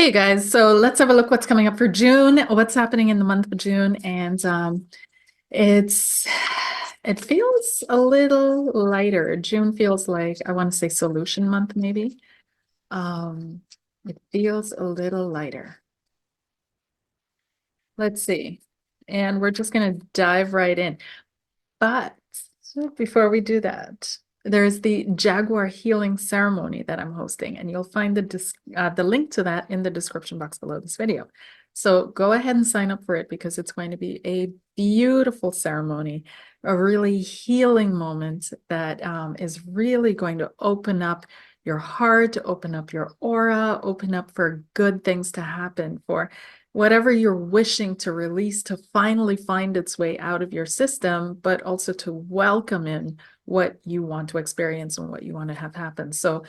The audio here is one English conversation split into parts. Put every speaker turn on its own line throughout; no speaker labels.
Hey guys, so let's have a look what's coming up for June, what's happening in the month of June, and it's it feels a little lighter. June feels like I want to say solution month maybe. Um, it feels a little lighter. Let's see. And we're just going to dive right in. But before we do that, there's the Jaguar Healing Ceremony that I'm hosting, and you'll find the link to that in the description box below this video. So go ahead and sign up for it because it's going to be a beautiful ceremony, a really healing moment that is really going to open up your heart, open up your aura, open up for good things to happen, for whatever you're wishing to release to finally find its way out of your system, but also to welcome in what you want to experience and what you want to have happen. So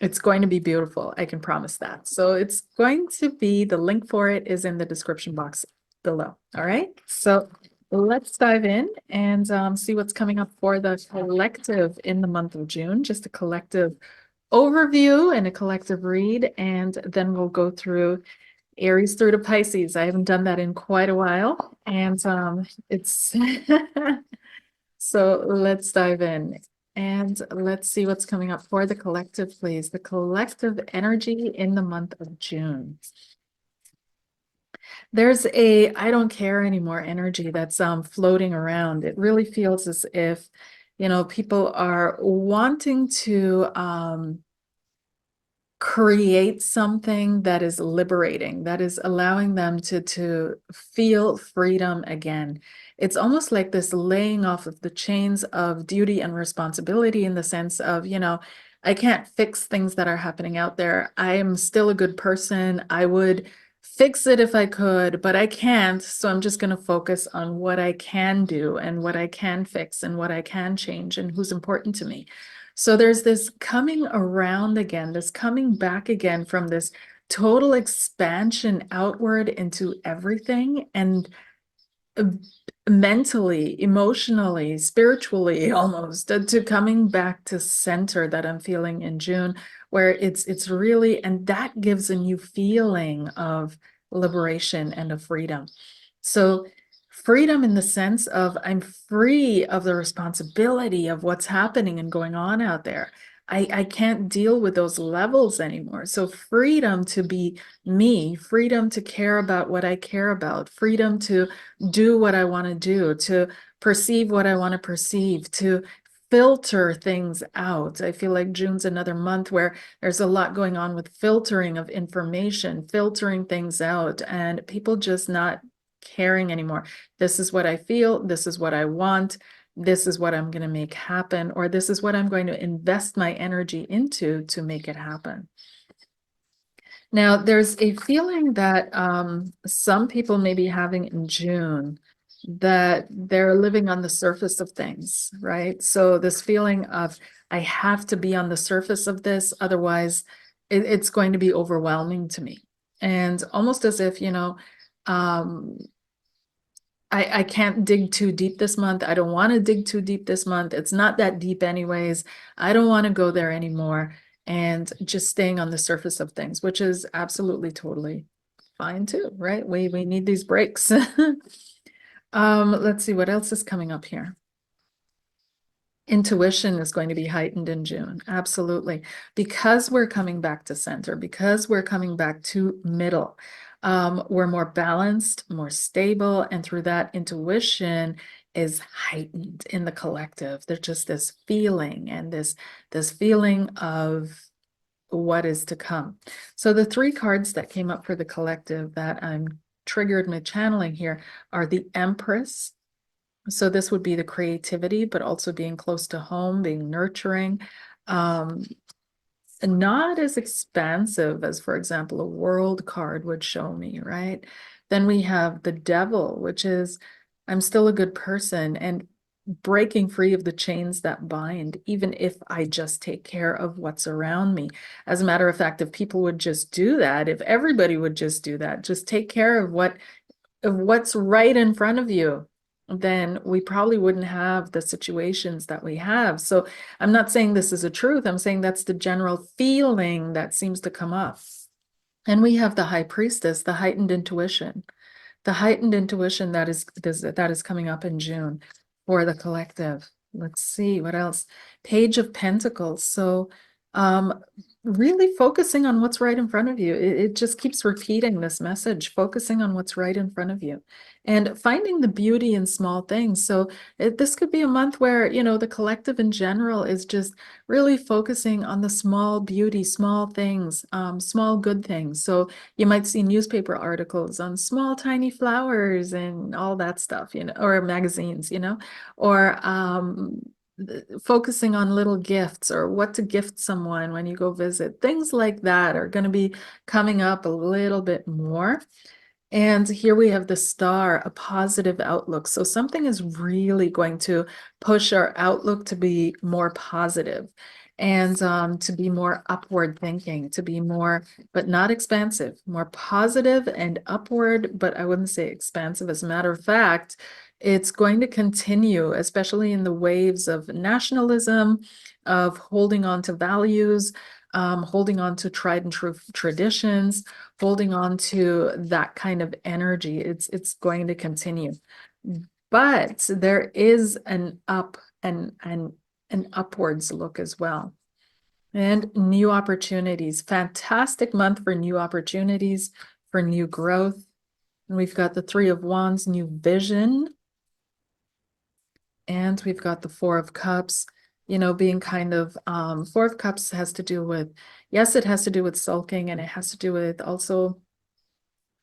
it's going to be beautiful. I can promise that. So it's going to be, the link for it is in the description box below. All right. So let's dive in and see what's coming up for the collective in the month of June. Just a collective overview and a collective read. And then we'll go through Aries through to Pisces. I haven't done that in quite a while. And it's so let's dive in and let's see what's coming up for the collective, please. The collective energy in the month of June. There's a I don't care anymore energy that's floating around. It really feels as if, people are wanting to create something that is liberating, that is allowing them to feel freedom again. It's almost like this laying off of the chains of duty and responsibility, in the sense of, I can't fix things that are happening out there. I am still a good person. I would fix it if I could, but I can't. So I'm just going to focus on what I can do and what I can fix and what I can change and who's important to me. So there's this coming around again, this coming back again from this total expansion outward into everything, and uh, mentally, emotionally, spiritually, almost to coming back to center that I'm feeling in June, where it's really, and that gives a new feeling of liberation and of freedom. So freedom in the sense of I'm free of the responsibility of what's happening and going on out there. I can't deal with those levels anymore. So freedom to be me, freedom to care about what I care about, freedom to do what I want to do, to perceive what I want to perceive, to filter things out. I feel like June's another month where there's a lot going on with filtering of information, filtering things out, and people just not caring anymore. This is what I feel. This is what I want. This is what I'm going to make happen, or this is what I'm going to invest my energy into to make it happen. Now, there's a feeling that some people may be having in June, that they're living on the surface of things, right? So this feeling of, I have to be on the surface of this, otherwise it's going to be overwhelming to me. And almost as if, um, I can't dig too deep this month. I don't want to dig too deep this month. It's not that deep anyways. I don't want to go there anymore. And just staying on the surface of things, which is absolutely totally fine too, right? We need these breaks. Let's see what else is coming up here. Intuition is going to be heightened in June. Absolutely. Because we're coming back to center, because we're coming back to middle. We're more balanced, more stable, and through that, intuition is heightened in the collective. There's just this feeling and this feeling of what is to come. So the three cards that came up for the collective that I'm triggered my channeling here are the Empress. So this would be the creativity, but also being close to home, being nurturing. Not as expansive as, for example, a world card would show me, right? Then we have the Devil, which is, I'm still a good person and breaking free of the chains that bind, even if I just take care of what's around me. As a matter of fact, if people would just do that, if everybody would just do that, just take care of what's right in front of you, then we probably wouldn't have the situations that we have. So I'm not saying this is a truth. I'm saying that's the general feeling that seems to come up. And we have the High Priestess, the heightened intuition. The heightened intuition that is coming up in June for the collective. Let's see what else. Page of Pentacles. So um really focusing on what's right in front of you. It just keeps repeating this message, focusing on what's right in front of you and finding the beauty in small things. So this could be a month where, the collective in general is just really focusing on the small beauty, small things, small good things. So you might see newspaper articles on small tiny flowers and all that stuff, or magazines, or focusing on little gifts or what to gift someone when you go visit. Things like that are going to be coming up a little bit more. And here we have the star, a positive outlook. So something is really going to push our outlook to be more positive and to be more upward thinking, to be more, but not expansive, more positive and upward, but I wouldn't say expansive. As a matter of fact, it's going to continue, especially in the waves of nationalism, of holding on to values, holding on to tried and true traditions, holding on to that kind of energy. It's going to continue. But there is an up and an upwards look as well. And new opportunities. Fantastic month for new opportunities, for new growth. And we've got the Three of Wands, new vision. And we've got the Four of Cups, being kind of, Four of Cups has to do with, yes, it has to do with sulking, and it has to do with also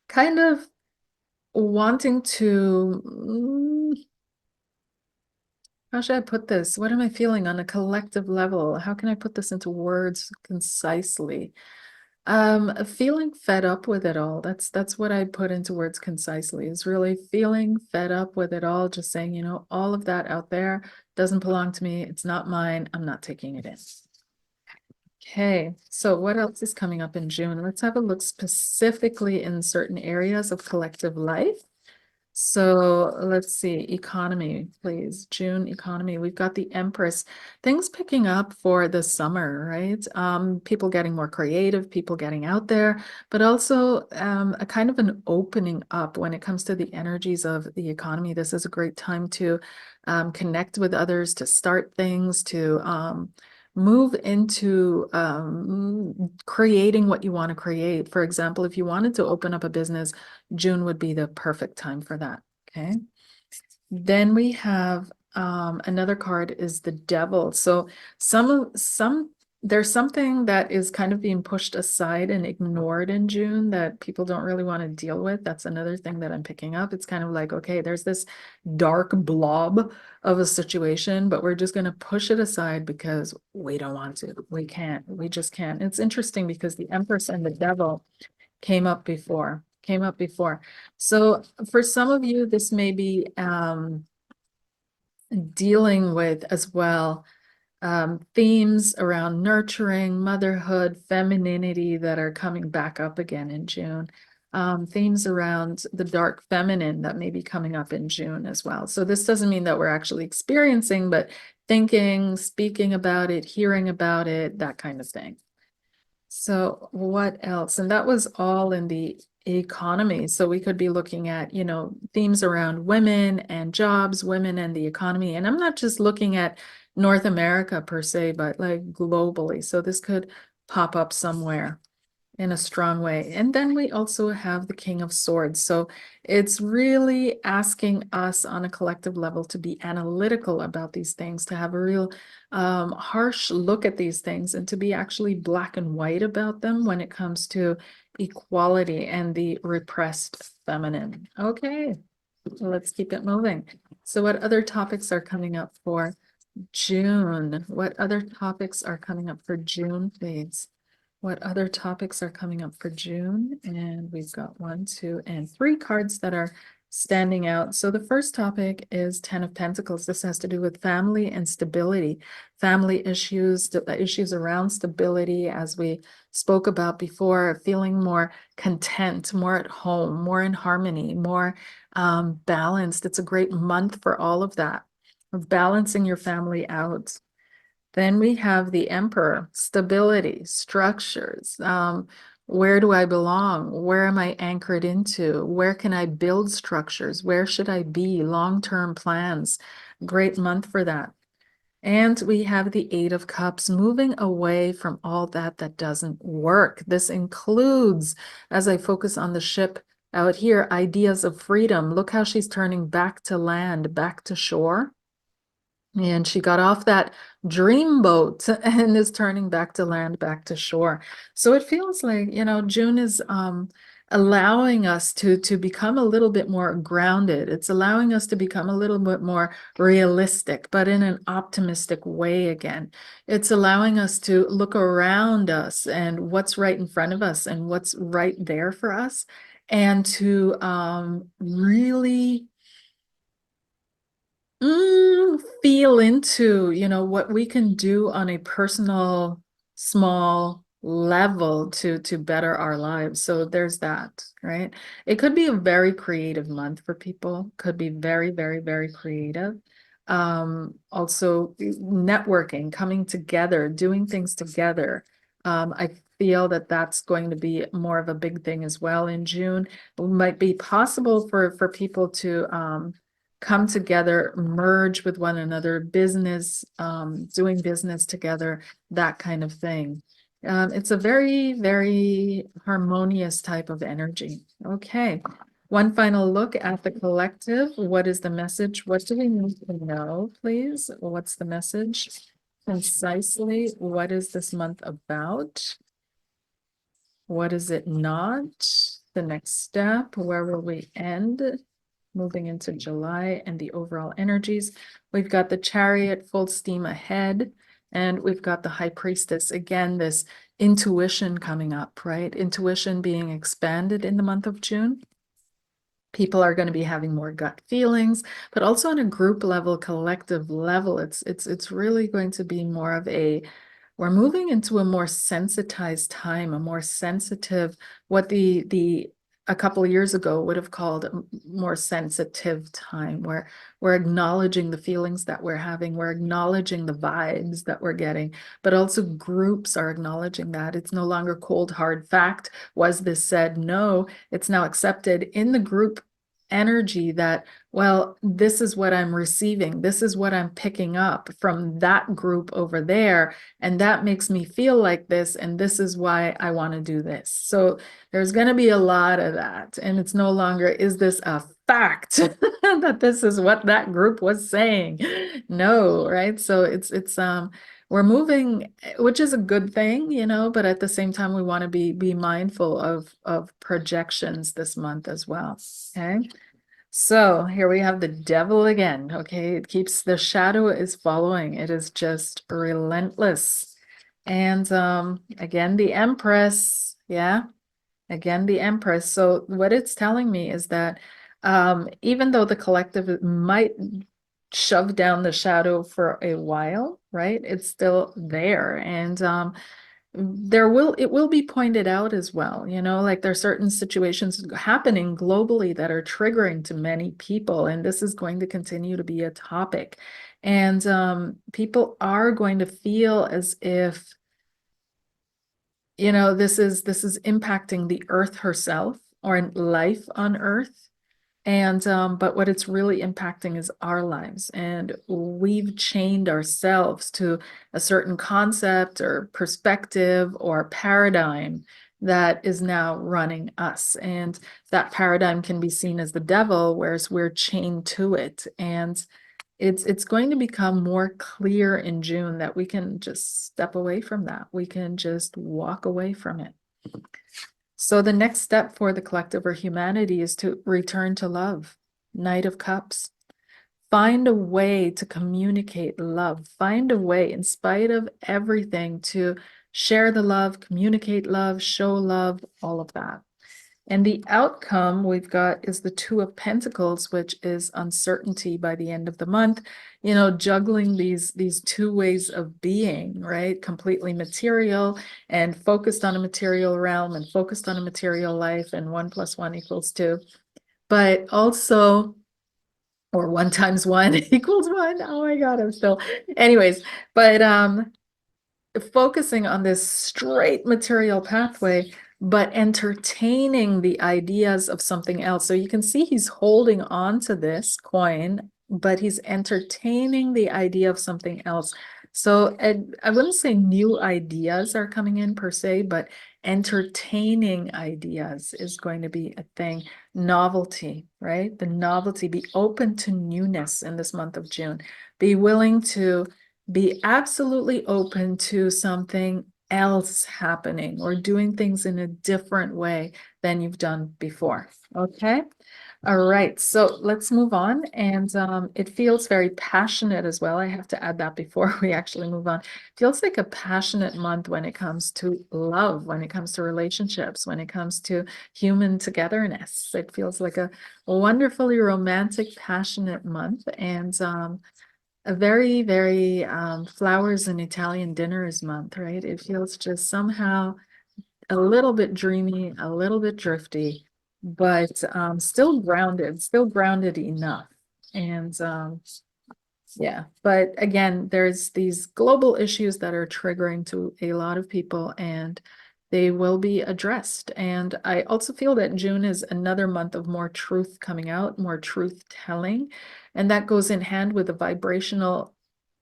kind of wanting to, how should I put this? What am I feeling on a collective level? How can I put this into words concisely? Feeling fed up with it all. That's what I put into words concisely, is really feeling fed up with it all, just saying, all of that out there doesn't belong to me. It's not mine. I'm not taking it in. Okay, so what else is coming up in June? Let's have a look specifically in certain areas of collective life. So let's see, economy, please. June economy. We've got the Empress. Things picking up for the summer, right? People getting more creative, people getting out there, but also a kind of an opening up when it comes to the energies of the economy. This is a great time to connect with others, to start things, to move into creating what you want to create. For example, if you wanted to open up a business, June would be the perfect time for that. Okay. Then we have another card is the Devil. So there's something that is kind of being pushed aside and ignored in June that people don't really want to deal with. That's another thing that I'm picking up. It's kind of like, okay, there's this dark blob of a situation, but we're just going to push it aside because we don't want to. We can't. We just can't. It's interesting because the Empress and the Devil came up before. So for some of you, this may be dealing with as well themes around nurturing, motherhood, femininity that are coming back up again in June. Themes around the dark feminine that may be coming up in June as well. So this doesn't mean that we're actually experiencing, but thinking, speaking about it, hearing about it, that kind of thing. So what else? And that was all in the economy. So we could be looking at, themes around women and jobs, women and the economy. And I'm not just looking at North America per se, but like globally. So this could pop up somewhere in a strong way. And then we also have the King of Swords. So it's really asking us on a collective level to be analytical about these things, to have a real harsh look at these things, and to be actually black and white about them when it comes to equality and the repressed feminine. Okay, let's keep it moving. So what other topics are coming up for June? What other topics are coming up for June, please? What other topics are coming up for June? And we've got 1, 2, and 3 cards that are standing out. So the first topic is 10 of Pentacles. This has to do with family and stability, family issues, issues around stability, as we spoke about before, feeling more content, more at home, more in harmony, more balanced. It's a great month for all of that, of balancing your family out. Then we have the Emperor, stability, structures, Where do I belong? Where am I anchored into? Where can I build structures? Where should I be? Long-term plans. Great month for that. And we have the Eight of Cups, moving away from all that doesn't work. This includes, as I focus on the ship out here, ideas of freedom. Look how she's turning back to land, back to shore. And she got off that dream boat and is turning back to land, back to shore. So it feels like, June is allowing us to become a little bit more grounded. It's allowing us to become a little bit more realistic, but in an optimistic way again. It's allowing us to look around us and what's right in front of us and what's right there for us, and to really feel into, what we can do on a personal, small level to better our lives. So there's that, right? It could be a very creative month for people, could be very, very, very creative. Also networking, coming together, doing things together. I feel that that's going to be more of a big thing as well in June. It might be possible for people to come together, merge with one another, business, doing business together, that kind of thing. It's a very, very harmonious type of energy. Okay. One final look at the collective. What is the message? What do we need to know, please? What's the message? Concisely, what is this month about? What is it not? The next step, where will we end? Moving into July and the overall energies. We've got the Chariot full steam ahead, and we've got the High Priestess. Again, this intuition coming up, right? Intuition being expanded in the month of June. People are going to be having more gut feelings, but also on a group level, collective level, it's really going to be more of we're moving into a more sensitized time, a more sensitive, what the a couple of years ago would have called a more sensitive time, where we're acknowledging the feelings that we're having, we're acknowledging the vibes that we're getting, but also groups are acknowledging that. It's no longer cold, hard fact. Was this said? No, it's now accepted in the group energy that, well, this is what I'm receiving. This is what I'm picking up from that group over there. And that makes me feel like this. And this is why I want to do this. So there's going to be a lot of that. And it's no longer, is this a fact that this is what that group was saying? No, right? So we're moving, which is a good thing, but at the same time, we want to be mindful of projections this month as well. Okay. So here we have the devil again. Okay. It keeps, the shadow is following. It is just relentless. And again, the Empress. Yeah. Again, the Empress. So what it's telling me is that even though the collective might shove down the shadow for a while, right? It's still there. And it will be pointed out as well, like there are certain situations happening globally that are triggering to many people, and this is going to continue to be a topic. And people are going to feel as if, this is impacting the earth herself or life on earth. And but what it's really impacting is our lives, and we've chained ourselves to a certain concept or perspective or paradigm that is now running us. And that paradigm can be seen as the devil, whereas we're chained to it. And it's going to become more clear in June that we can just step away from that. We can just walk away from it. So the next step for the collective or humanity is to return to love. Knight of Cups. Find a way to communicate love. Find a way, in spite of everything, to share the love, communicate love, show love, all of that. And the outcome we've got is the Two of Pentacles, which is uncertainty by the end of the month, juggling these two ways of being, right? Completely material and focused on a material realm and focused on a material life, and 1 + 1 = 2. But also, or 1 × 1 = 1. Oh my God, I'm still, anyways, but focusing on this straight material pathway, but entertaining the ideas of something else. So you can see he's holding on to this coin, but he's entertaining the idea of something else. So I wouldn't say new ideas are coming in per se, but entertaining ideas is going to be a thing. Novelty, right? The novelty, be open to newness in this month of June. Be willing to be absolutely open to something else happening or doing things in a different way than you've done before. Okay. All right, so let's move on. And it feels very passionate as well. I have to add that before we actually move on. It feels like a passionate month when it comes to love, when it comes to relationships, when it comes to human togetherness. It feels like a wonderfully romantic, passionate month. And a very, very flowers and Italian dinners month, right? It feels just somehow a little bit dreamy, a little bit drifty, but still grounded enough. And yeah, but again, there's these global issues that are triggering to a lot of people, and they will be addressed. And I also feel that June is another month of more truth coming out, more truth telling, and that goes in hand with the vibrational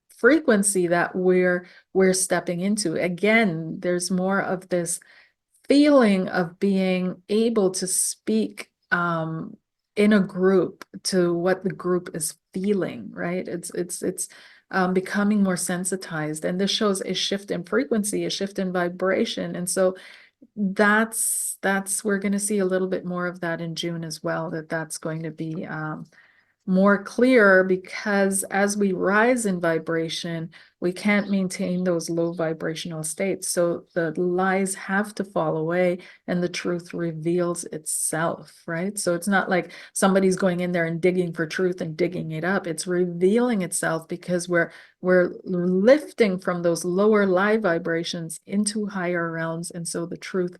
frequency that we're stepping into. Again, there's more of this feeling of being able to speak in a group to what the group is feeling, right? It's becoming more sensitized, and this shows a shift in frequency, a shift in vibration, and so that's we're going to see a little bit more of that in June as well. That's going to be more clear, because as we rise in vibration, we can't maintain those low vibrational states. So the lies have to fall away and the truth reveals itself, right? So it's not like somebody's going in there and digging for truth and digging it up. It's revealing itself because we're lifting from those lower lie vibrations into higher realms. And so the truth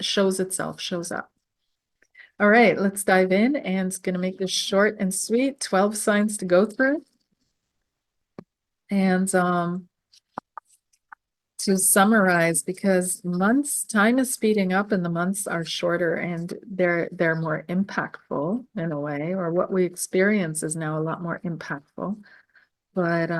shows itself, shows up. All right, let's dive in, and it's going to make this short and sweet. 12 signs to go through. And to summarize, because time is speeding up and the months are shorter, and they're more impactful in a way, or what we experience is now a lot more impactful. But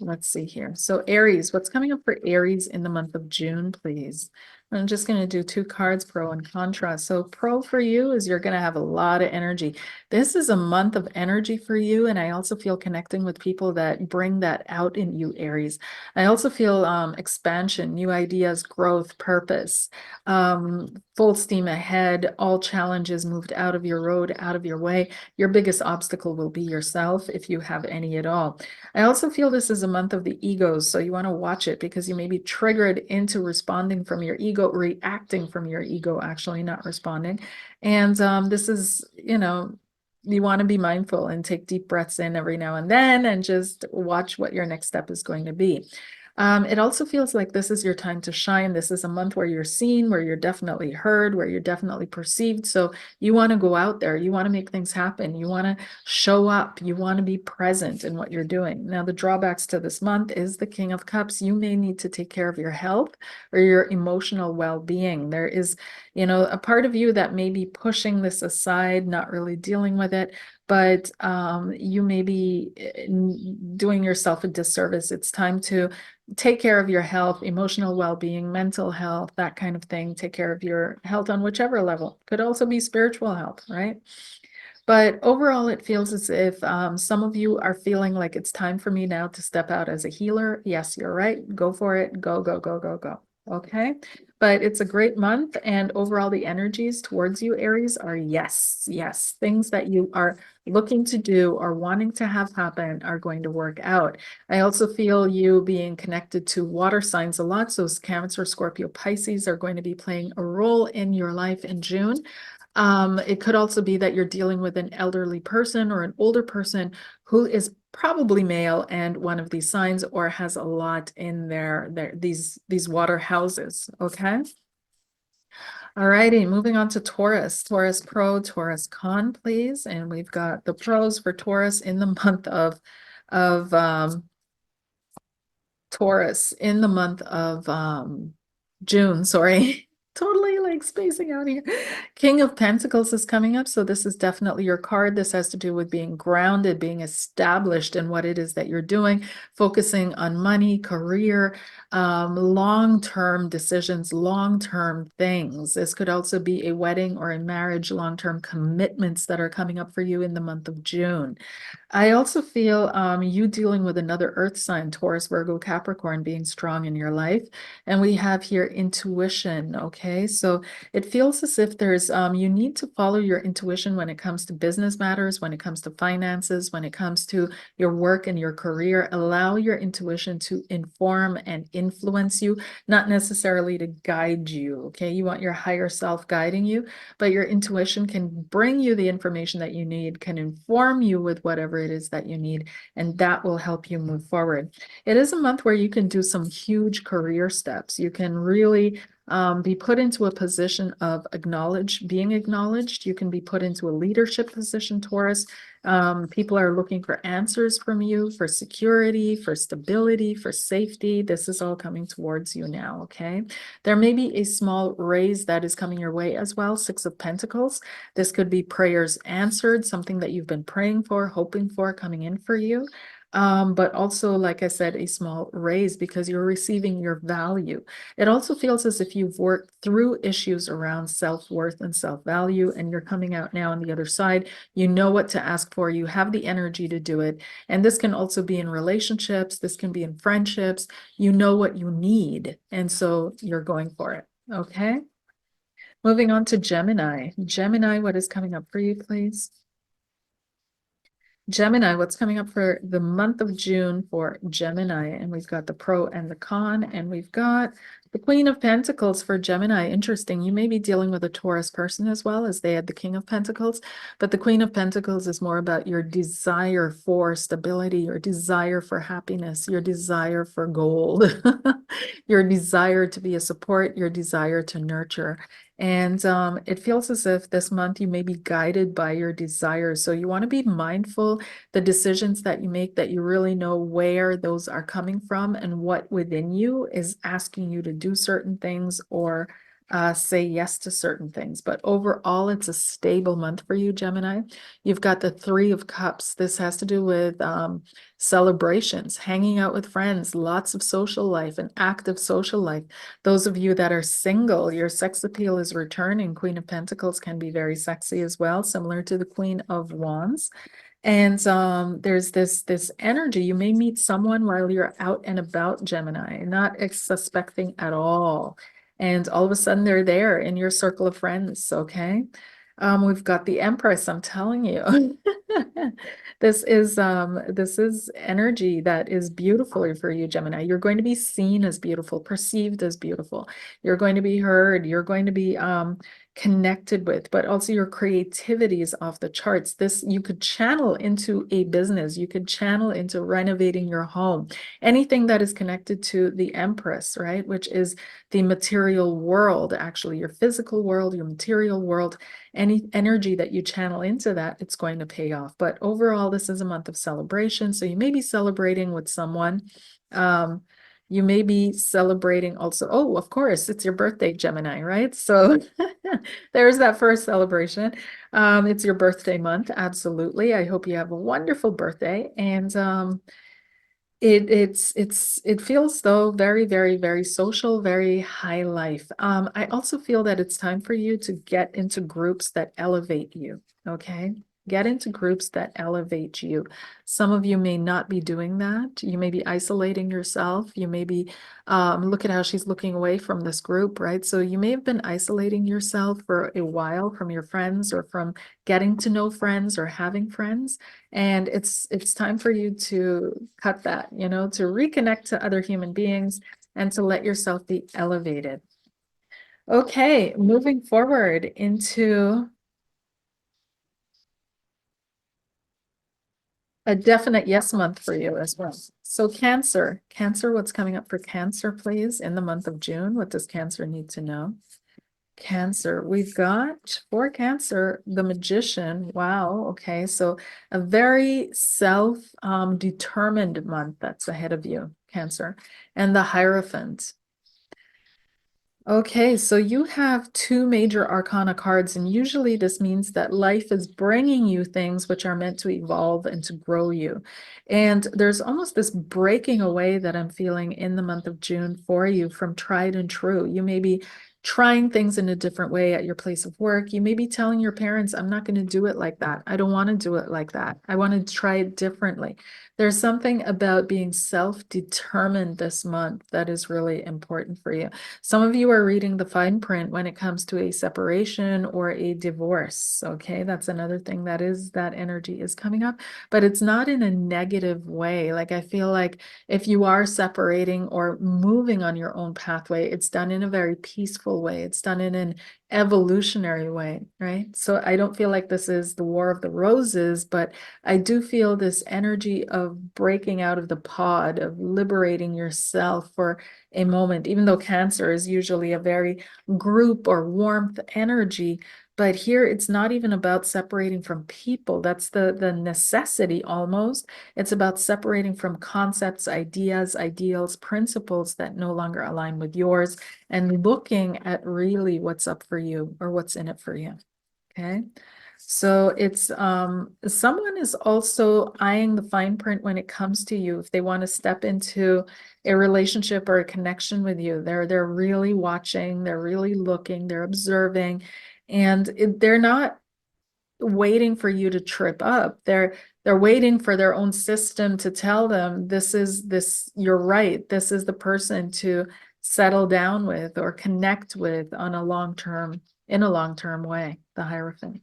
let's see here. So Aries, what's coming up for Aries in the month of June, please? I'm just going to do 2 cards, pro and contra. So pro for you is you're going to have a lot of energy. This is a month of energy for you, and I also feel connecting with people that bring that out in you, Aries. I also feel expansion, new ideas, growth, purpose, full steam ahead, all challenges moved out of your road, out of your way. Your biggest obstacle will be yourself, if you have any at all. I also feel this is a month of the egos, so you want to watch it, because you may be triggered into responding from your ego, reacting from your ego, actually, not responding. And this is, you want to be mindful and take deep breaths in every now and then and just watch what your next step is going to be. It also feels like this is your time to shine. This is a month where you're seen, where you're definitely heard, where you're definitely perceived. So you want to go out there. You want to make things happen. You want to show up. You want to be present in what you're doing. Now, the drawbacks to this month is the King of Cups. You may need to take care of your health or your emotional well-being. There is, a part of you that may be pushing this aside, not really dealing with it, but you may be doing yourself a disservice. It's time to take care of your health, emotional well-being, mental health, that kind of thing. Take care of your health on whichever level. Could also be spiritual health, right? But overall, it feels as if some of you are feeling like it's time for me now to step out as a healer. Yes, you're right. Go for it. Go, go, go, go, go. Okay. But it's a great month. And overall, the energies towards you, Aries, are yes, yes. Things that you are looking to do or wanting to have happen are going to work out. I also feel you being connected to water signs a lot. So Cancer, Scorpio, Pisces are going to be playing a role in your life in June. It could also be that you're dealing with an elderly person or an older person who is probably male and one of these signs, or has a lot in these water houses. Okay. All righty, moving on to Taurus. Taurus pro, Taurus con, please. And we've got the pros for Taurus in the month of Taurus in the month of June, sorry. Totally like spacing out here. King of Pentacles is coming up. So this is definitely your card. This has to do with being grounded, being established in what it is that you're doing, focusing on money, career, long-term decisions, long-term things. This could also be a wedding or a marriage, long-term commitments that are coming up for you in the month of June. I also feel you dealing with another earth sign, Taurus, Virgo, Capricorn, being strong in your life. And we have here intuition. Okay. So it feels as if there's, you need to follow your intuition when it comes to business matters, when it comes to finances, when it comes to your work and your career. Allow your intuition to inform and influence you, not necessarily to guide you. Okay. You want your higher self guiding you, but your intuition can bring you the information that you need, can inform you with whatever it is that you need, and that will help you move forward. It is a month where you can do some huge career steps. You can really be put into a position of being acknowledged. You can be put into a leadership position, Taurus. People are looking for answers from you, for security, for stability, for safety. This is all coming towards you now, okay? There may be a small raise that is coming your way as well, Six of Pentacles. This could be prayers answered, something that you've been praying for, hoping for, coming in for you. But also, like I said, a small raise because you're receiving your value. It also feels as if you've worked through issues around self-worth and self-value, and you're coming out now on the other side. You know what to ask for. You have the energy to do it. And this can also be in relationships. This can be in friendships. You know what you need. And so you're going for it. Okay. Moving on to Gemini. Gemini, what is coming up for you, please? Gemini, what's coming up for the month of June for Gemini? And we've got the pro and the con, and we've got the Queen of Pentacles for Gemini. Interesting. You may be dealing with a Taurus person as well, as they had the King of Pentacles, but the Queen of Pentacles is more about your desire for stability, your desire for happiness, your desire for gold, your desire to be a support, your desire to nurture. And it feels as if this month you may be guided by your desires. So you want to be mindful the decisions that you make, that you really know where those are coming from and what within you is asking you to do certain things or say yes to certain things. But overall, it's a stable month for you, Gemini. You've got the Three of Cups. This has to do with celebrations, hanging out with friends, lots of social life, an active social life. Those of you that are single, your sex appeal is returning. Queen of Pentacles can be very sexy as well, similar to the Queen of Wands. And there's this energy. You may meet someone while you're out and about, Gemini, not suspecting at all. And all of a sudden they're there in your circle of friends, okay? We've got the Empress, I'm telling you. This is energy that is beautiful for you, Gemini. You're going to be seen as beautiful, perceived as beautiful. You're going to be heard. You're going to be connected with, but also your creativity is off the charts. This you could channel into a business. You could channel into renovating your home. Anything that is connected to the Empress, right? Which is the material world, actually, your physical world, your material world. Any energy that you channel into that, it's going to pay off. But overall, this is a month of celebration. So you may be celebrating with someone. You may be celebrating also. Oh, of course, it's your birthday, Gemini, right? So there's that first celebration. It's your birthday month. Absolutely. I hope you have a wonderful birthday. And it feels though very, very, very social, very high life. I also feel that it's time for you to get into groups that elevate you. Okay. Get into groups that elevate you. Some of you may not be doing that. You may be isolating yourself. You may be, look at how she's looking away from this group, right? So you may have been isolating yourself for a while from your friends or from getting to know friends or having friends. And it's time for you to cut that, you know, to reconnect to other human beings and to let yourself be elevated. Okay, moving forward into a definite yes month for you as well. So Cancer, what's coming up for Cancer, please, in the month of June? What does Cancer need to know? Cancer, we've got for Cancer, the Magician. Wow. Okay. So a very determined month that's ahead of you, Cancer. And the Hierophant. Okay, so you have two major arcana cards, and usually this means that life is bringing you things which are meant to evolve and to grow you. And there's almost this breaking away that I'm feeling in the month of June for you from tried and true. You may be trying things in a different way at your place of work. You may be telling your parents, I'm not going to do it like that. I don't want to do it like that. I want to try it differently. There's something about being self-determined this month that is really important for you. Some of you are reading the fine print when it comes to a separation or a divorce. Okay, that's another thing that energy is coming up, but it's not in a negative way. Like I feel like if you are separating or moving on your own pathway, it's done in a very peaceful way. It's done in an evolutionary way, right? So I don't feel like this is the War of the Roses, but I do feel this energy of breaking out of the pod, of liberating yourself for a moment, even though Cancer is usually a very group or warmth energy. But here it's not even about separating from people. That's the necessity almost. It's about separating from concepts, ideas, ideals, principles that no longer align with yours and looking at really what's up for you or what's in it for you. Okay. So it's someone is also eyeing the fine print when it comes to you if they want to step into a relationship or a connection with you. They're really watching, they're really looking, they're observing, and they're not waiting for you to trip up. They're waiting for their own system to tell them this you're right. This is the person to settle down with or connect with on a long-term in a long-term way, the Hierophant.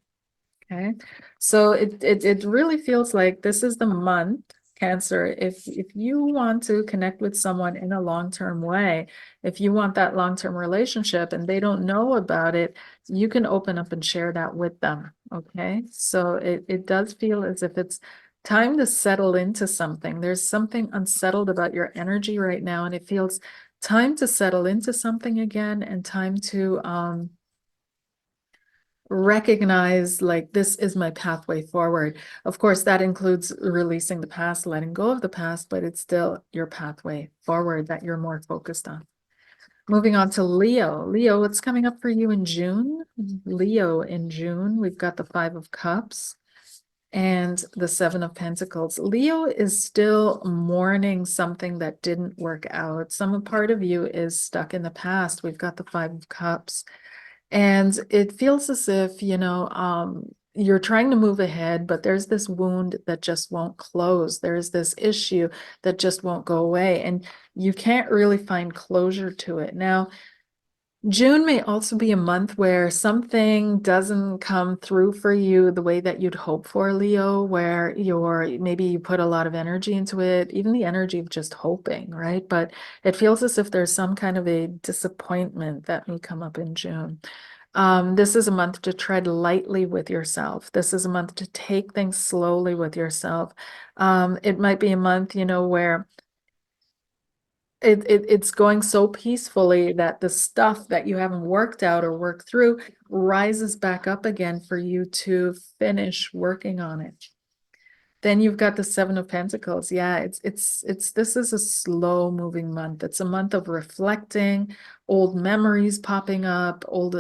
Okay, so it really feels like this is the month, Cancer. If you want to connect with someone in a long-term way, if you want that long-term relationship and they don't know about it, you can open up and share that with them. Okay, so it does feel as if it's time to settle into something. There's something unsettled about your energy right now, and it feels time to settle into something again and time to recognize like this is my pathway forward. Of course, that includes releasing the past, letting go of the past, but it's still your pathway forward that you're more focused on. Moving on to Leo. Leo, what's coming up for you in June? Leo in June, we've got the Five of Cups and the Seven of Pentacles. Leo is still mourning something that didn't work out. Some part of you is stuck in the past. We've got the Five of Cups. And it feels as if, you're trying to move ahead, but there's this wound that just won't close. There's this issue that just won't go away, and you can't really find closure to it. Now, June may also be a month where something doesn't come through for you the way that you'd hope for, Leo, where maybe you put a lot of energy into it, even the energy of just hoping, right? But it feels as if there's some kind of a disappointment that may come up in June. This is a month to tread lightly with yourself. This is a month to take things slowly with yourself. It might be a month, where it's going so peacefully that the stuff that you haven't worked out or worked through rises back up again for you to finish working on it. Then you've got the Seven of Pentacles. Yeah, this is a slow moving month. It's a month of reflecting, old memories popping up, old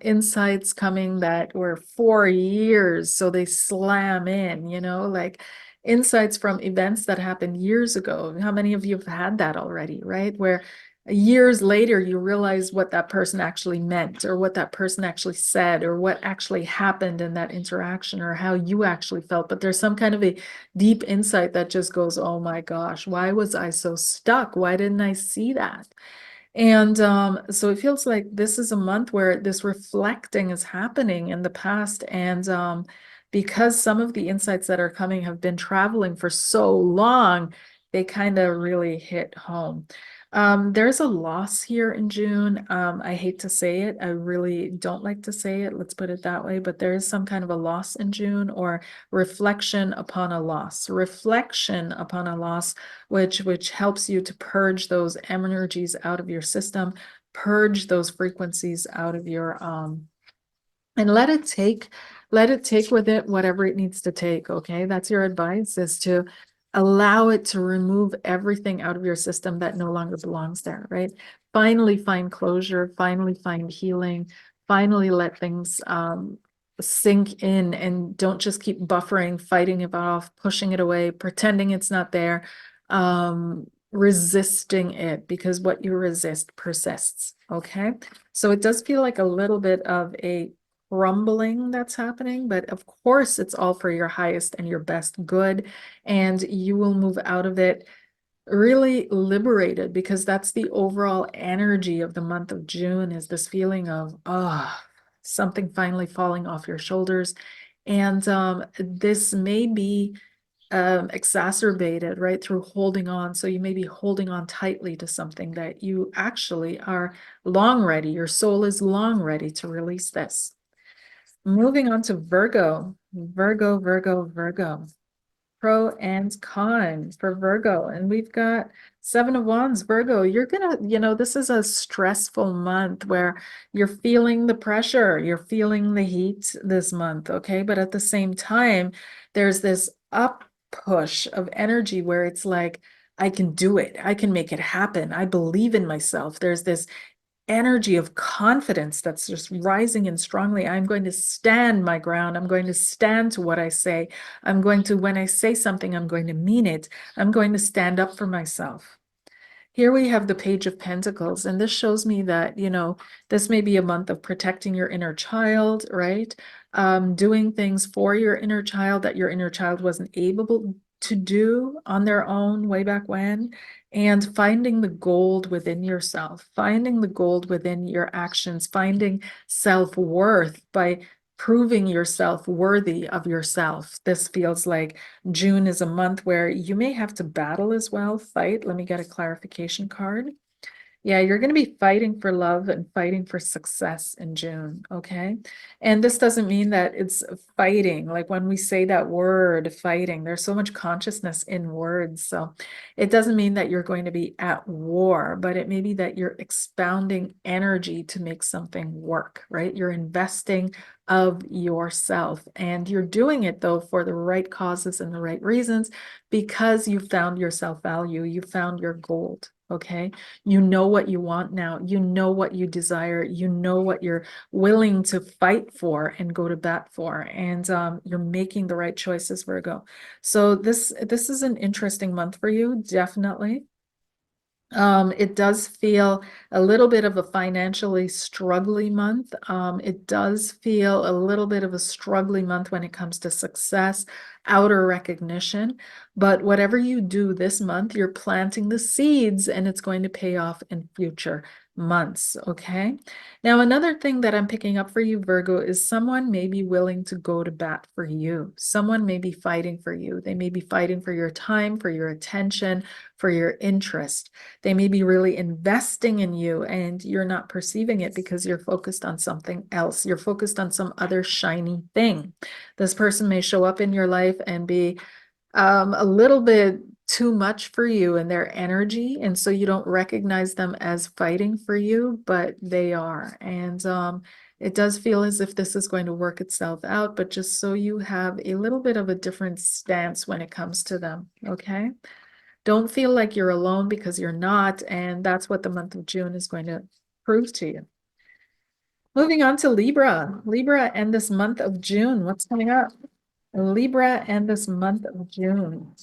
insights coming that were 4 years. So they slam in, like insights from events that happened years ago. How many of you have had that already, right? Where years later you realize what that person actually meant or what that person actually said or what actually happened in that interaction or how you actually felt, but there's some kind of a deep insight that just goes, oh my gosh, why was I so stuck? Why didn't I see that? And so it feels like this is a month where this reflecting is happening in the past. And because some of the insights that are coming have been traveling for so long, they kind of really hit home. There's a loss here in June. I hate to say it. I really don't like to say it. Let's put it that way. But there is some kind of a loss in June or reflection upon a loss. Reflection upon a loss, which helps you to purge those energies out of your system, purge those frequencies out of your and let it take with it whatever it needs to take. Okay, that's your advice, is to allow it to remove everything out of your system that no longer belongs there, right? Finally find closure, finally find healing, finally let things sink in, and don't just keep buffering, fighting it off, pushing it away, pretending it's not there, resisting it, because what you resist persists. Okay. So it does feel like a little bit of a crumbling that's happening, but of course it's all for your highest and your best good, and you will move out of it really liberated, because that's the overall energy of the month of June, is this feeling of something finally falling off your shoulders. And this may be exacerbated right through holding on. So you may be holding on tightly to something that you actually are long ready, your soul is long ready to release this. Moving on to Virgo. Virgo. Pro and con for Virgo. And we've got Seven of Wands. Virgo, you're gonna, this is a stressful month where you're feeling the pressure, you're feeling the heat this month, okay? But at the same time, there's this up push of energy where it's like, I can do it. I can make it happen. I believe in myself. There's this energy of confidence that's just rising and strongly. I'm going to stand my ground. I'm going to stand to what I say. I'm going to, when I say something, I'm going to mean it. I'm going to stand up for myself. Here we have the Page of Pentacles, and this shows me that, this may be a month of protecting your inner child, right? Doing things for your inner child that your inner child wasn't able to do on their own way back when, and finding the gold within yourself, finding the gold within your actions, finding self-worth by proving yourself worthy of yourself. This feels like June is a month where you may have to battle as well, fight. Let me get a clarification card. Yeah, you're going to be fighting for love and fighting for success in June, okay? And this doesn't mean that it's fighting. Like when we say that word fighting, there's so much consciousness in words. So it doesn't mean that you're going to be at war, but it may be that you're expounding energy to make something work, right? You're investing of yourself, and you're doing it though for the right causes and the right reasons, because you found your self-value, you found your gold, okay? You know what you want now. You know what you desire. You know what you're willing to fight for and go to bat for. And you're making the right choices, Virgo. So this is an interesting month for you, definitely. It does feel a little bit of a financially struggling month. It does feel a little bit of a struggling month when it comes to success, outer recognition. But whatever you do this month, you're planting the seeds, and it's going to pay off in future months. Okay. Now, another thing that I'm picking up for you, Virgo, is someone may be willing to go to bat for you. Someone may be fighting for you. They may be fighting for your time, for your attention, for your interest. They may be really investing in you, and you're not perceiving it because you're focused on something else. You're focused on some other shiny thing. This person may show up in your life and be a little bit too much for you and their energy, and so you don't recognize them as fighting for you, but they are. And it does feel as if this is going to work itself out, but just so you have a little bit of a different stance when it comes to them, okay? Don't feel like you're alone, because you're not, and that's what the month of June is going to prove to you. Moving on to Libra. Libra and this month of June, what's coming up? Libra and this month of June.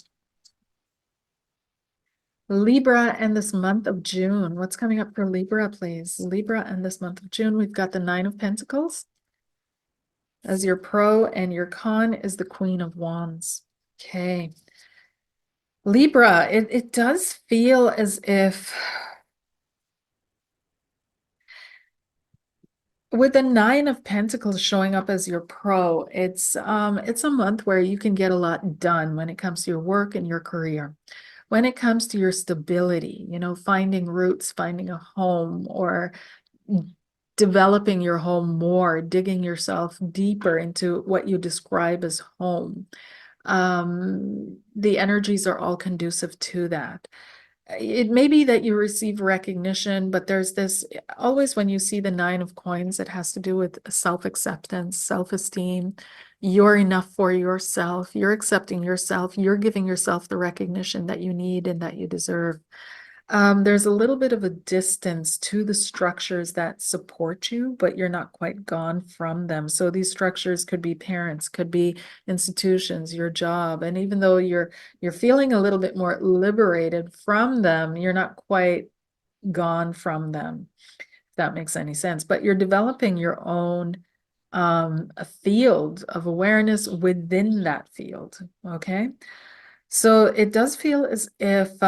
Libra and this month of June. What's coming up for Libra, please? Libra and this month of June, we've got the Nine of Pentacles as your pro, and your con is the Queen of Wands. Okay. Libra, it does feel as if with the Nine of Pentacles showing up as your pro, it's a month where you can get a lot done when it comes to your work and your career. When it comes to your stability, finding roots, finding a home, or developing your home more, digging yourself deeper into what you describe as home. The energies are all conducive to that. It may be that you receive recognition, but there's this always when you see the Nine of Coins, it has to do with self-acceptance, self-esteem. You're enough for yourself. You're accepting yourself. You're giving yourself the recognition that you need and that you deserve. There's a little bit of a distance to the structures that support you, but you're not quite gone from them. So these structures could be parents, could be institutions, your job. And even though you're feeling a little bit more liberated from them, you're not quite gone from them, if that makes any sense. But you're developing your own a field of awareness within that field. Okay. So it does feel as if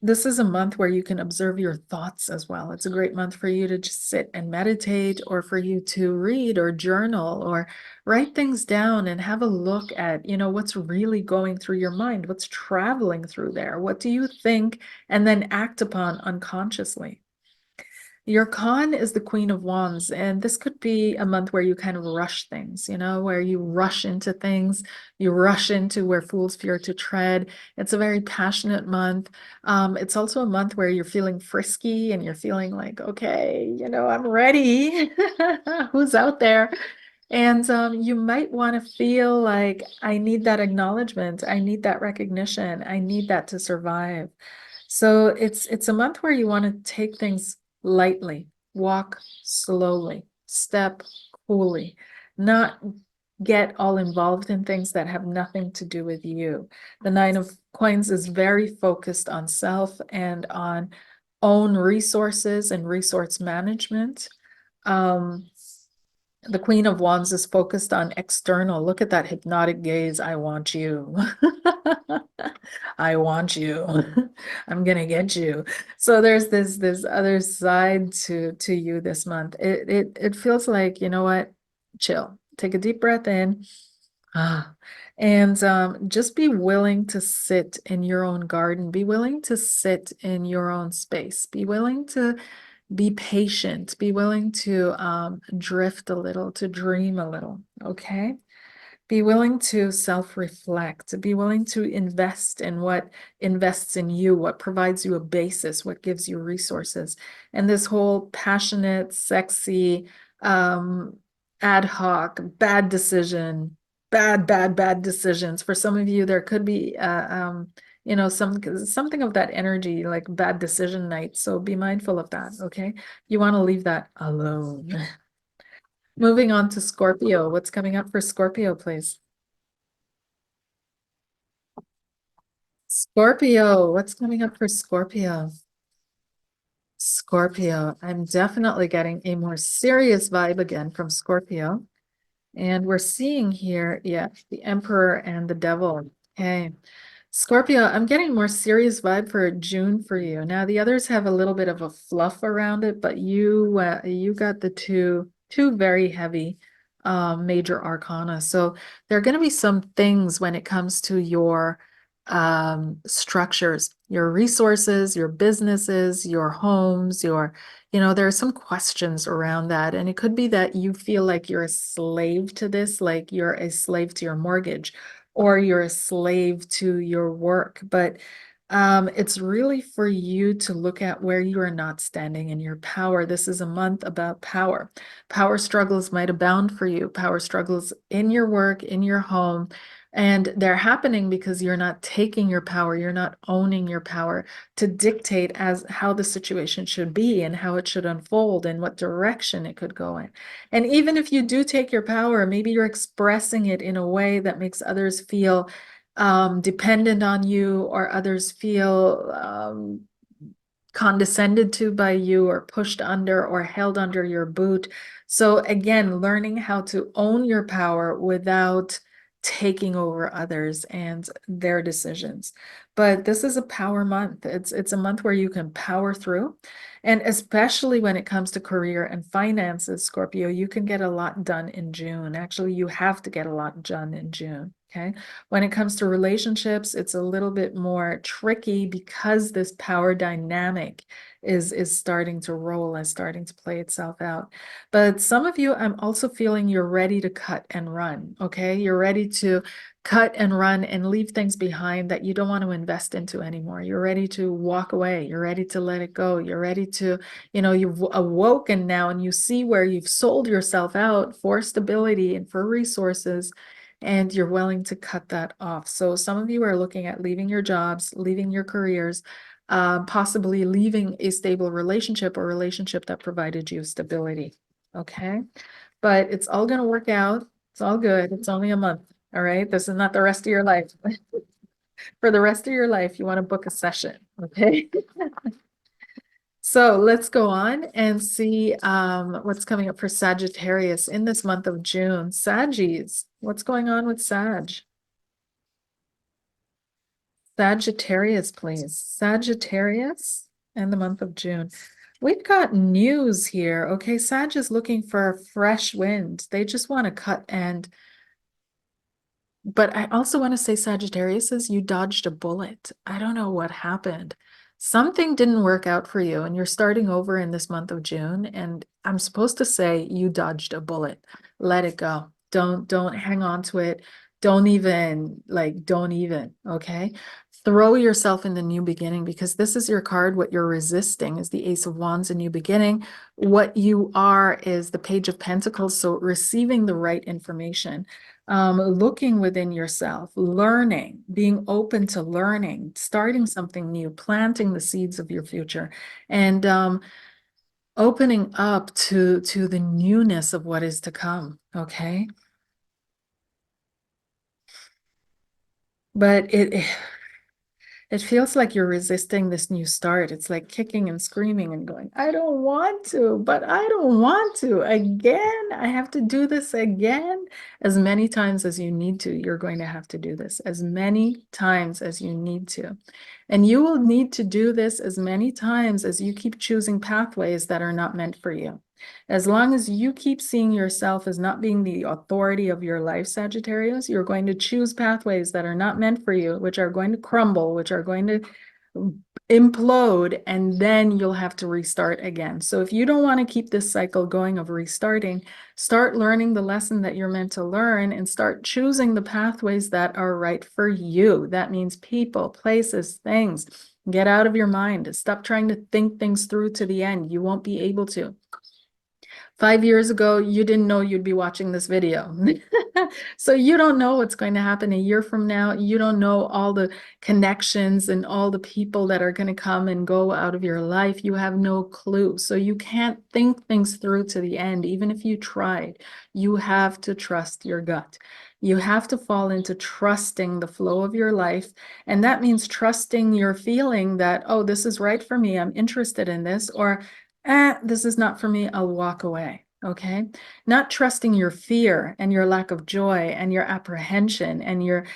this is a month where you can observe your thoughts as well. It's a great month for you to just sit and meditate, or for you to read or journal or write things down and have a look at, what's really going through your mind, what's traveling through there, what do you think, and then act upon unconsciously. Your con is the Queen of Wands, and this could be a month where you kind of rush things, where you rush into things, you rush into where fools fear to tread. It's a very passionate month. It's also a month where you're feeling frisky and you're feeling like, okay, I'm ready. Who's out there? And you might want to feel like, I need that acknowledgement. I need that recognition. I need that to survive. So it's a month where you want to take things lightly, walk slowly, step coolly, not get all involved in things that have nothing to do with you. The Nine of Coins is very focused on self and on own resources and resource management. The Queen of Wands is focused on external. Look at that hypnotic gaze. I want you. I want you. I'm gonna get you. So there's this other side to you this month. It feels like, you know what? Chill. Take a deep breath in. Ah, and just be willing to sit in your own garden. Be willing to sit in your own space. Be willing to be patient, be willing to drift a little, to dream a little, okay? Be willing to self-reflect, be willing to invest in what invests in you, what provides you a basis, what gives you resources. And this whole passionate, sexy, um, ad hoc, bad decision, bad decisions. For some of you, there could be something of that energy, like bad decision night. So be mindful of that, okay? You want to leave that alone. Moving on to Scorpio. What's coming up for Scorpio, please? Scorpio, what's coming up for Scorpio? Scorpio, I'm definitely getting a more serious vibe again from Scorpio. And we're seeing here, yeah, the Emperor and the Devil. Okay. Scorpio, I'm getting more serious vibe for June for you. Now the others have a little bit of a fluff around it, but you got the two very heavy major arcana. So there are going to be some things when it comes to your structures, your resources, your businesses, your homes, there are some questions around that. And it could be that you feel like you're a slave to this, like you're a slave to your mortgage, or you're a slave to your work. But it's really for you to look at where you are not standing in your power. This is a month about power. Power struggles might abound for you, power struggles in your work, in your home. And they're happening because you're not taking your power, you're not owning your power to dictate as how the situation should be and how it should unfold and what direction it could go in. And even if you do take your power, maybe you're expressing it in a way that makes others feel dependent on you, or others feel condescended to by you, or pushed under, or held under your boot. So again, learning how to own your power without taking over others and their decisions. But this is a power month. It's a month where you can power through. And especially when it comes to career and finances, Scorpio, you can get a lot done in June. Actually, you have to get a lot done in June. Okay. When it comes to relationships, it's a little bit more tricky because this power dynamic is starting to roll and starting to play itself out. But some of you, I'm also feeling you're ready to cut and run. Okay. You're ready to cut and run and leave things behind that you don't want to invest into anymore. You're ready to walk away. You're ready to let it go. You're ready to, you've awoken now and you see where you've sold yourself out for stability and for resources, and you're willing to cut that off. So some of you are looking at leaving your jobs, leaving your careers, possibly leaving a stable relationship or relationship that provided you stability. Okay. But it's all going to work out. It's all good. It's only a month. All right. This is not the rest of your life. For the rest of your life, you want to book a session. Okay. So let's go on and see what's coming up for Sagittarius in this month of June. Saggies, what's going on with Sag? Sagittarius, please. Sagittarius and the month of June. We've got news here. Okay, Sag is looking for fresh wind. They just want to cut end. But I also want to say, Sagittarius, is you dodged a bullet. I don't know what happened. Something didn't work out for you, and you're starting over in this month of June. And I'm supposed to say you dodged a bullet. Let it go. Don't hang on to it. Don't even, okay? Throw yourself in the new beginning, because this is your card. What you're resisting is the Ace of Wands, a new beginning. What you are is the Page of Pentacles. So receiving the right information. Looking within yourself, learning, being open to learning, starting something new, planting the seeds of your future, and opening up to the newness of what is to come. Okay. But it feels like you're resisting this new start. It's like kicking and screaming and going, I don't want to, but I don't want to. Again, I have to do this again. As many times as you need to, you're going to have to do this as many times as you need to. And you will need to do this as many times as you keep choosing pathways that are not meant for you. As long as you keep seeing yourself as not being the authority of your life, Sagittarius, you're going to choose pathways that are not meant for you, which are going to crumble, which are going to implode, and then you'll have to restart again. So if you don't want to keep this cycle going of restarting, start learning the lesson that you're meant to learn and start choosing the pathways that are right for you. That means people, places, things. Get out of your mind. Stop trying to think things through to the end. You won't be able to. 5 years ago, you didn't know you'd be watching this video. So you don't know what's going to happen a year from now. You don't know all the connections and all the people that are going to come and go out of your life. You have no clue. So you can't think things through to the end. Even if you tried, you have to trust your gut. You have to fall into trusting the flow of your life. And that means trusting your feeling that, oh, this is right for me. I'm interested in this, or this is not for me, I'll walk away. Okay. Not trusting your fear and your lack of joy and your apprehension and your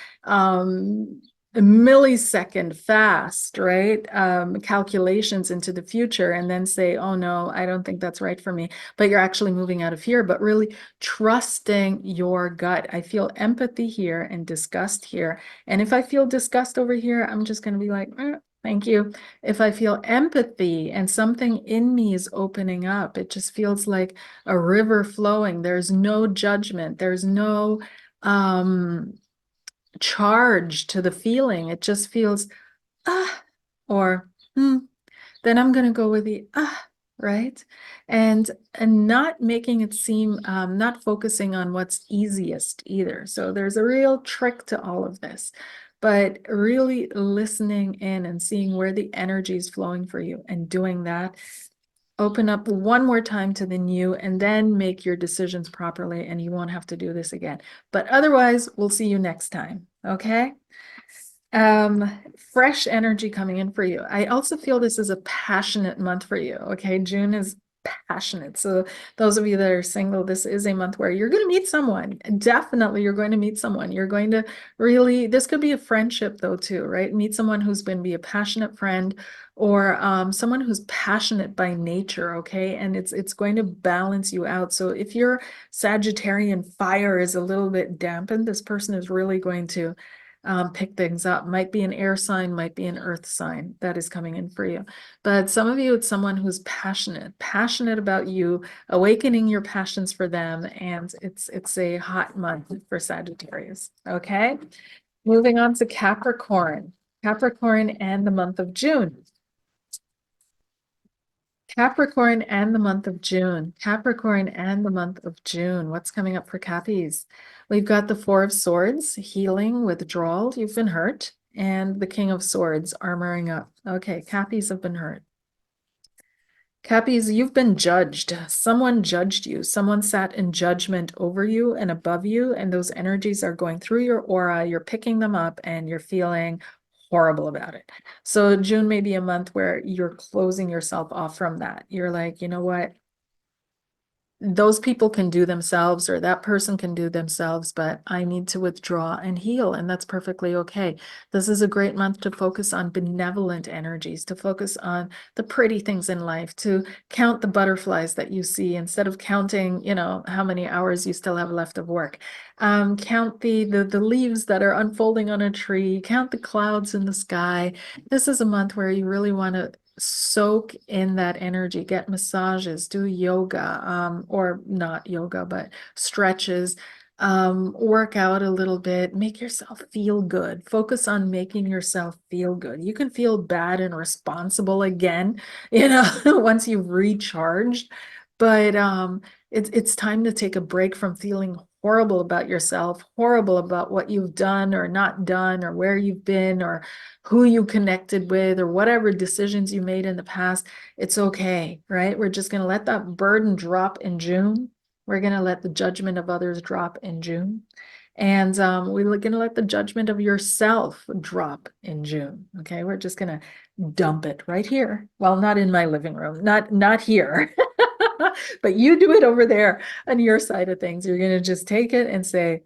millisecond fast, right? Calculations into the future, and then say, oh no, I don't think that's right for me. But you're actually moving out of fear, but really trusting your gut. I feel empathy here and disgust here. And if I feel disgust over here, I'm just going to be like, thank you. If I feel empathy and something in me is opening up, it just feels like a river flowing. There's no judgment. There's no charge to the feeling. It just feels, or, then I'm going to go with the, right? And not making it seem, not focusing on what's easiest either. So there's a real trick to all of this. But really listening in and seeing where the energy is flowing for you and doing that. Open up one more time to the new and then make your decisions properly, and you won't have to do this again. But otherwise, we'll see you next time. Okay. Fresh energy coming in for you. I also feel this is a passionate month for you. Okay. June is passionate. So those of you that are single, this is a month where you're going to meet someone. Definitely, you're going to meet someone. You're going to really, this could be a friendship though, too, right? Meet someone who's going to be a passionate friend, or someone who's passionate by nature. Okay. And it's going to balance you out. So if your Sagittarian fire is a little bit dampened, this person is really going to pick things up. Might be an air sign, might be an earth sign that is coming in for you. But some of you, it's someone who's passionate about you, awakening your passions for them, and it's a hot month for Sagittarius. Okay, moving on to Capricorn. Capricorn and the month of June. Capricorn and the month of June. Capricorn and the month of June. What's coming up for Cappies? We've got the Four of Swords, healing, withdrawal. You've been hurt. And the King of Swords, armoring up. Okay, Cappies have been hurt. Cappies, you've been judged. Someone judged you. Someone sat in judgment over you and above you, and those energies are going through your aura. You're picking them up and you're feeling horrible about it. So June may be a month where you're closing yourself off from that. You're like, you know what? Those people can do themselves, or that person can do themselves, but I need to withdraw and heal, and that's perfectly okay. This is a great month to focus on benevolent energies, to focus on the pretty things in life, to count the butterflies that you see instead of counting, you know, how many hours you still have left of work. Count the leaves that are unfolding on a tree, count the clouds in the sky. This is a month where you really want to soak in that energy, get massages, do yoga, or not yoga, but stretches, work out a little bit, make yourself feel good. Focus on making yourself feel good. You can feel bad and responsible again, you know, once you've recharged, but it's time to take a break from feeling horrible about yourself, horrible about what you've done or not done, or where you've been, or who you connected with, or whatever decisions you made in the past. It's okay, right? We're just going to let that burden drop in June. We're going to let the judgment of others drop in June. And we're going to let the judgment of yourself drop in June. Okay, we're just going to dump it right here. Well, not in my living room, not here. But you do it over there on your side of things. You're going to just take it and say,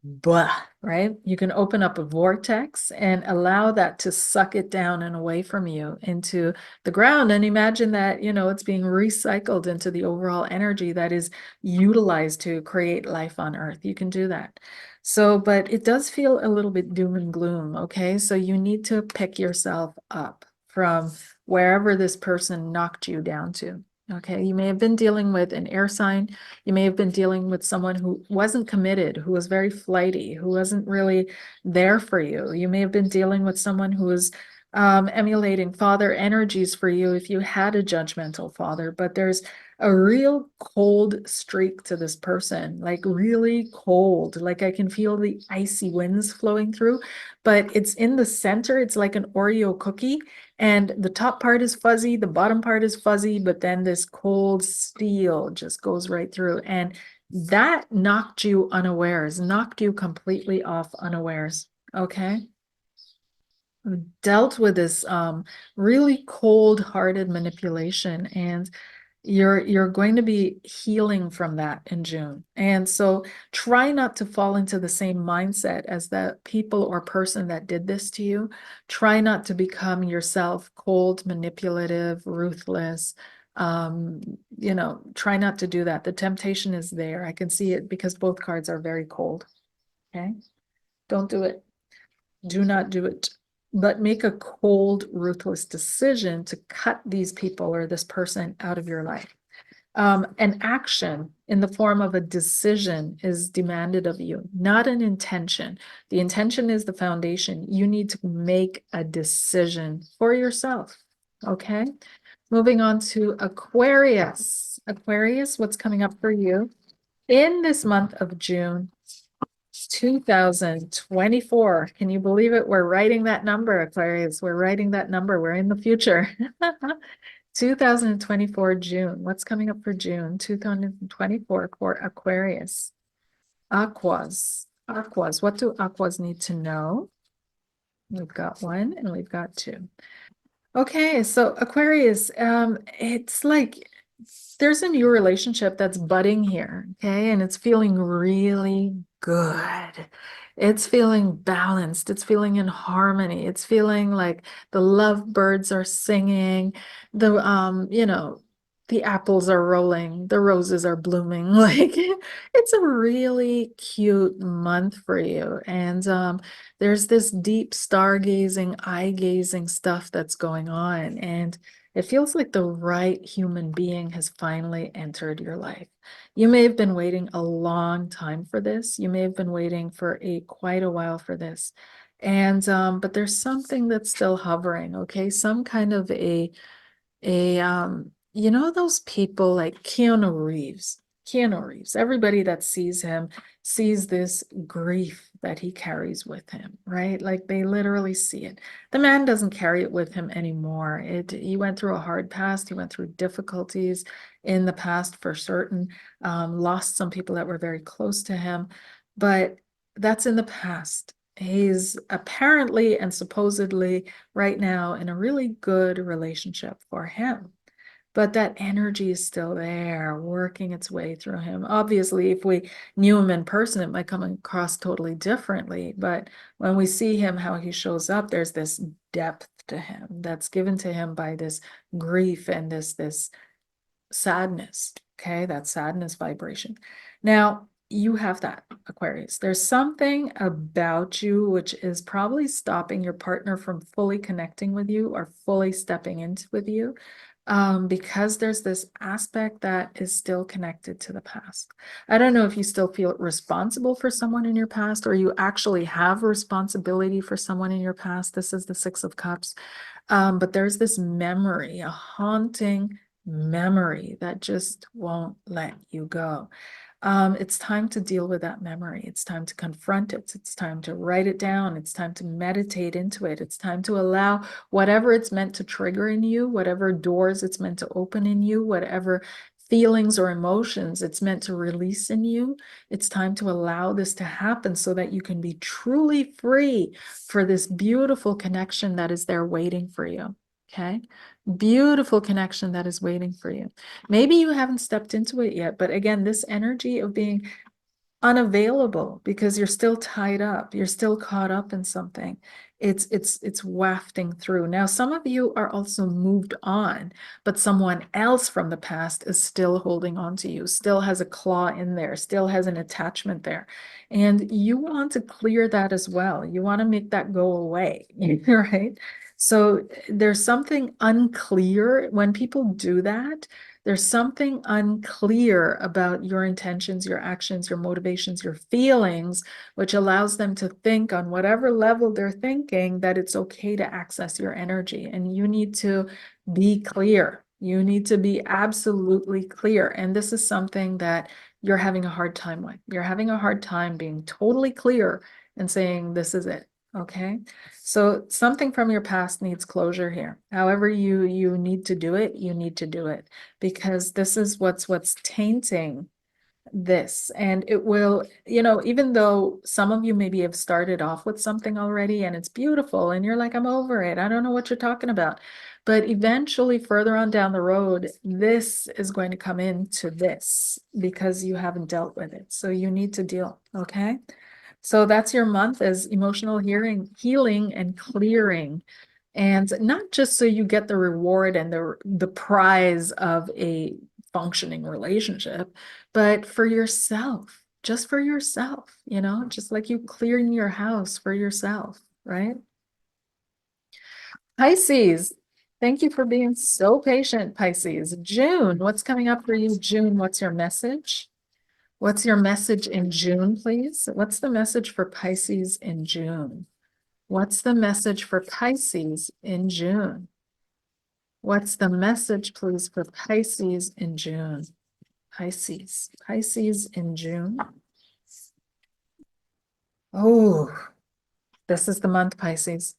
blah, right? You can open up a vortex and allow that to suck it down and away from you into the ground. And imagine that, you know, it's being recycled into the overall energy that is utilized to create life on Earth. You can do that. So, but it does feel a little bit doom and gloom. Okay. So you need to pick yourself up from wherever this person knocked you down to. Okay, you may have been dealing with an air sign. You may have been dealing with someone who wasn't committed, who was very flighty, who wasn't really there for you. You may have been dealing with someone who was emulating father energies for you if you had a judgmental father, but there's a real cold streak to this person, like really cold. Like I can feel the icy winds flowing through, but it's in the center. It's like an Oreo cookie. And the top part is fuzzy, the bottom part is fuzzy, but then this cold steel just goes right through. And that knocked you unawares, knocked you completely off unawares. Okay. Dealt with this really cold-hearted manipulation, and you're going to be healing from that in June. And so try not to fall into the same mindset as that people or person that did this to you. Try not to become yourself cold, manipulative, ruthless. You know, try not to do that. The temptation is there. I can see it because both cards are very cold. Okay. Don't do it. Do not do it. But make a cold, ruthless decision to cut these people or this person out of your life. An action in the form of a decision is demanded of you, not an intention. The intention is the foundation. You need to make a decision for yourself. Okay. Moving on to Aquarius. Aquarius, what's coming up for you in this month of June 2024? Can you believe it? We're writing that number, Aquarius. We're writing that number. We're in the future. 2024 June. What's coming up for June 2024 for Aquarius? Aquas. Aquas. What do aquas need to know? We've got one and we've got two. Okay, so Aquarius, it's like there's a new relationship that's budding here, okay? And it's feeling really good. It's feeling balanced. It's feeling in harmony. It's feeling like the lovebirds are singing. The you know, the apples are rolling, the roses are blooming. Like it's a really cute month for you. And there's this deep stargazing, eye gazing stuff that's going on. And it feels like the right human being has finally entered your life. You may have been waiting a long time for this. You may have been waiting for quite a while for this. And but there's something that's still hovering, okay? Some kind of you know those people like Keanu Reeves, everybody that sees him sees this grief that he carries with him, right? Like they literally see it. The man doesn't carry it with him anymore. He went through a hard past, he went through difficulties in the past for certain, lost some people that were very close to him, but that's in the past. He's apparently and supposedly right now in a really good relationship for him. But that energy is still there, working its way through him. Obviously, if we knew him in person, it might come across totally differently. But when we see him, how he shows up, there's this depth to him that's given to him by this grief and this sadness. Okay, that sadness vibration. Now, you have that, Aquarius. There's something about you which is probably stopping your partner from fully connecting with you or fully stepping into with you, because there's this aspect that is still connected to the past. I don't know if you still feel responsible for someone in your past or you actually have responsibility for someone in your past. This is the Six of Cups. But there's this memory, a haunting memory that just won't let you go. It's time to deal with that memory. It's time to confront it. It's time to write it down. It's time to meditate into it. It's time to allow whatever it's meant to trigger in you, whatever doors it's meant to open in you, whatever feelings or emotions it's meant to release in you. It's time to allow this to happen so that you can be truly free for this beautiful connection that is there waiting for you. Okay. Beautiful connection that is waiting for you. Maybe you haven't stepped into it yet, but again, this energy of being unavailable because you're still tied up, you're still caught up in something. It's wafting through. Now, some of you are also moved on, but someone else from the past is still holding on to you, still has a claw in there, still has an attachment there. And you want to clear that as well. You want to make that go away, right? So there's something unclear when people do that. There's something unclear about your intentions, your actions, your motivations, your feelings, which allows them to think on whatever level they're thinking that it's okay to access your energy. And you need to be clear. You need to be absolutely clear. And this is something that you're having a hard time with. You're having a hard time being totally clear and saying, this is it. Okay. So something from your past needs closure here. However you need to do it, you need to do it because this is what's tainting this. And it will, even though some of you maybe have started off with something already and it's beautiful and you're like, I'm over it. I don't know what you're talking about. But eventually further on down the road, this is going to come into this because you haven't dealt with it. So you need to deal. Okay. So that's your month as emotional healing and clearing. And not just so you get the reward and the prize of a functioning relationship, but for yourself, just for yourself, just like you clearing your house for yourself, right? Pisces, thank you for being so patient, Pisces. June, what's coming up for you, June? What's your message? What's your message in June, please? What's the message for Pisces in June? What's the message for Pisces in June? What's the message, please, for Pisces in June? Pisces in June. Oh, this is the month, Pisces.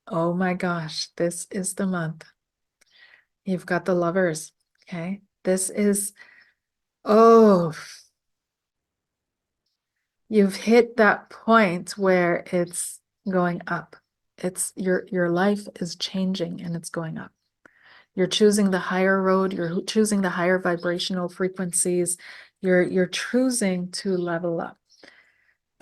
Oh my gosh, this is the month. You've got the Lovers, okay? This is, oh, you've hit that point where it's going up. It's your life is changing and it's going up. You're choosing the higher road, you're choosing the higher vibrational frequencies, you're choosing to level up.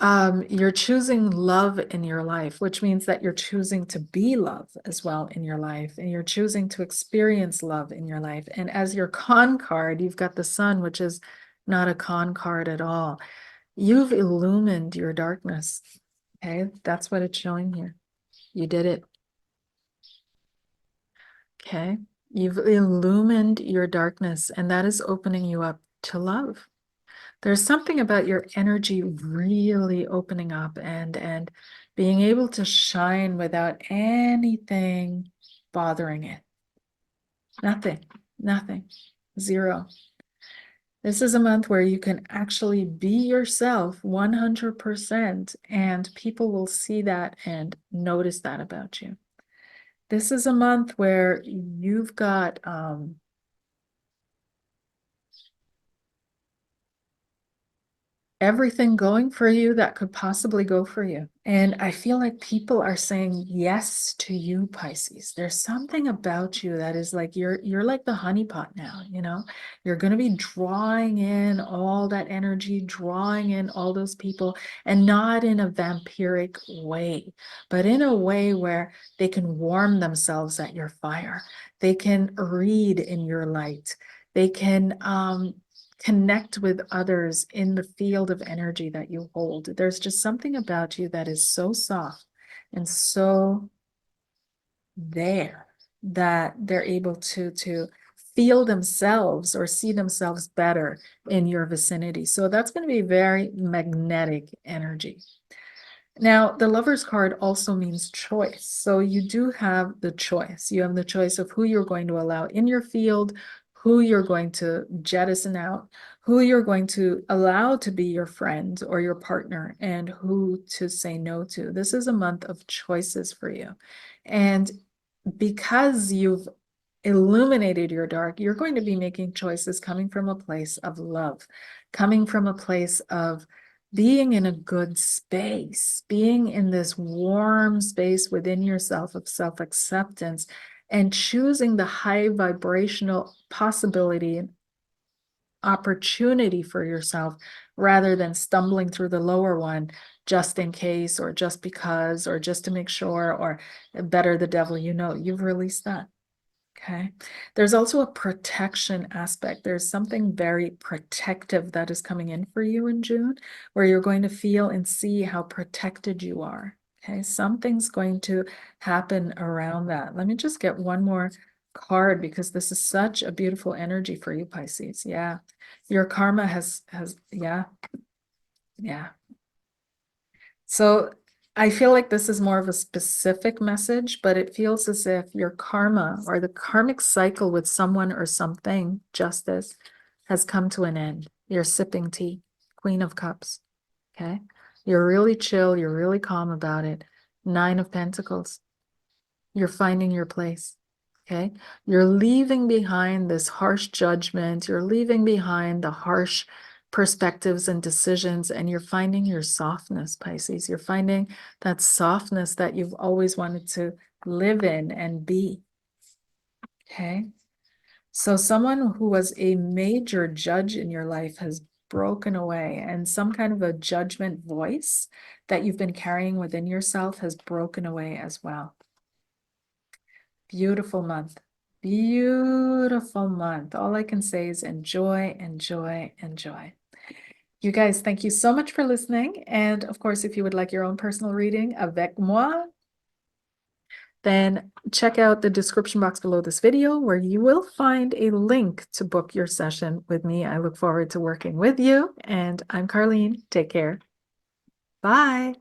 You're choosing love in your life, which means that you're choosing to be love as well in your life, and you're choosing to experience love in your life. And as your con card, you've got the sun, which is not a con card at all. You've illumined your darkness. Okay, that's what it's showing here. You did it. Okay, you've illumined your darkness, and that is opening you up to love. There's something about your energy really opening up and being able to shine without anything bothering it. Nothing, nothing, zero. This is a month where you can actually be yourself 100%, and people will see that and notice that about you. This is a month where you've got everything going for you that could possibly go for you. And I feel like people are saying yes to you, Pisces. There's something about you that is like you're like the honeypot now, you know? You're going to be drawing in all that energy, drawing in all those people, and not in a vampiric way, but in a way where they can warm themselves at your fire. They can read in your light. They can connect with others in the field of energy that you hold. There's just something about you that is so soft and so there that they're able to feel themselves or see themselves better in your vicinity. So that's going to be very magnetic energy. Now, the Lover's card also means choice. So you do have the choice. You have the choice of who you're going to allow in your field, who you're going to jettison out, who you're going to allow to be your friend or your partner, and who to say no to. This is a month of choices for you. And because you've illuminated your dark, you're going to be making choices coming from a place of love, coming from a place of being in a good space, being in this warm space within yourself of self-acceptance, and choosing the high vibrational possibility and opportunity for yourself rather than stumbling through the lower one just in case or just because or just to make sure or better the devil you know. You've released that. Okay. There's also a protection aspect. There's something very protective that is coming in for you in June, where you're going to feel and see how protected you are. Okay. Something's going to happen around that. Let me just get one more card because this is such a beautiful energy for you, Pisces. Yeah. Your karma yeah. Yeah. So I feel like this is more of a specific message, but it feels as if your karma or the karmic cycle with someone or something, justice, has come to an end. You're sipping tea, Queen of Cups. Okay. You're really chill. You're really calm about it. Nine of Pentacles. You're finding your place. Okay. You're leaving behind this harsh judgment. You're leaving behind the harsh perspectives and decisions, and you're finding your softness, Pisces. You're finding that softness that you've always wanted to live in and be. Okay. So someone who was a major judge in your life has broken away, and some kind of a judgment voice that you've been carrying within yourself has broken away as well. Beautiful month. Beautiful month. All I can say is enjoy, enjoy, enjoy. You guys, thank you so much for listening. And of course, if you would like your own personal reading avec moi, then check out the description box below this video where you will find a link to book your session with me. I look forward to working with you. And I'm Carlene. Take care. Bye.